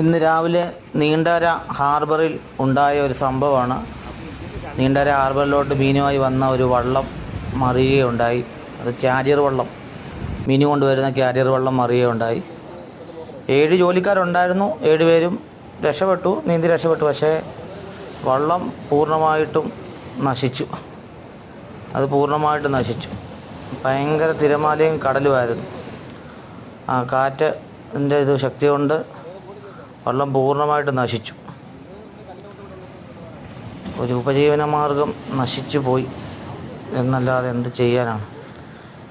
ഇന്ന് രാവിലെ നീണ്ടര ഹാർബറിൽ ഉണ്ടായ ഒരു സംഭവമാണ്. നീണ്ടര ഹാർബറിലോട്ട് മീനുമായി വന്ന ഒരു വള്ളം മറിയുകയുണ്ടായി. അത് കാരിയർ വള്ളം, മീൻ കൊണ്ടുവരുന്ന കാരിയർ വള്ളം മറിയുകയുണ്ടായി. 7 ജോലിക്കാരുണ്ടായിരുന്നു. 7 പേരും നീന്തി രക്ഷപ്പെട്ടു. പക്ഷേ വള്ളം പൂർണ്ണമായിട്ടും നശിച്ചു. അത് പൂർണ്ണമായിട്ടും നശിച്ചു. ഭയങ്കര തിരമാലയും കടലുമായിരുന്നു. ആ കാറ്റിൻ്റെ ശക്തി കൊണ്ട് വള്ളം പൂർണ്ണമായിട്ട് നശിച്ചു. ഒരു ഉപജീവന മാർഗം നശിച്ചു പോയി എന്നല്ലാതെ എന്ത് ചെയ്യാനാണ്.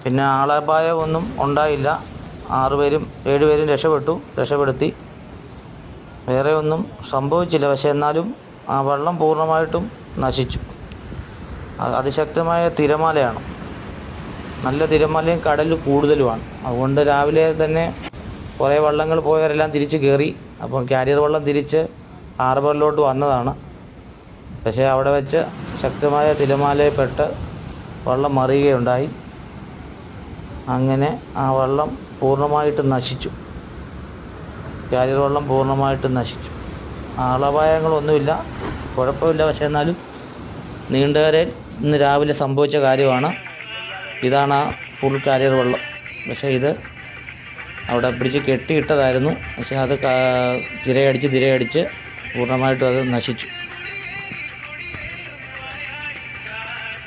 പിന്നെ ആളപായമൊന്നും ഉണ്ടായില്ല. 7 പേരും രക്ഷപ്പെടുത്തി. വേറെ ഒന്നും സംഭവിച്ചില്ല. പക്ഷേ എന്നാലും ആ വള്ളം പൂർണ്ണമായിട്ടും നശിച്ചു. അതിശക്തമായ തിരമാലയാണ്. നല്ല തിരമാലയും കടൽ കൂടുതലുമാണ്. അതുകൊണ്ട് രാവിലെ തന്നെ കുറേ വള്ളങ്ങൾ പോയവരെല്ലാം തിരിച്ച് കയറി. അപ്പോൾ കാരിയർ വള്ളം തിരിച്ച് ഹാർബറിലോട്ട് വന്നതാണ്. പക്ഷേ അവിടെ വെച്ച് ശക്തമായ തിരമാലയിൽപ്പെട്ട് വള്ളം മറിയുകയുണ്ടായി. അങ്ങനെ ആ വള്ളം പൂർണ്ണമായിട്ട് നശിച്ചു. കാരിയർ വള്ളം പൂർണ്ണമായിട്ട് നശിച്ചു. ആളപായങ്ങളൊന്നുമില്ല, കുഴപ്പമില്ല. പക്ഷേ എന്നാലും നീണ്ടകരയിൽ ഇന്ന് രാവിലെ സംഭവിച്ച കാര്യമാണ്. ഇതാണ് ആ ഫുൾ കാരിയർ വള്ളം. പക്ഷേ ഇത് അവിടെ പിടിച്ച് കെട്ടിയിട്ടതായിരുന്നു. പക്ഷേ അത് തിരയടിച്ച് പൂർണ്ണമായിട്ടും അത് നശിച്ചു.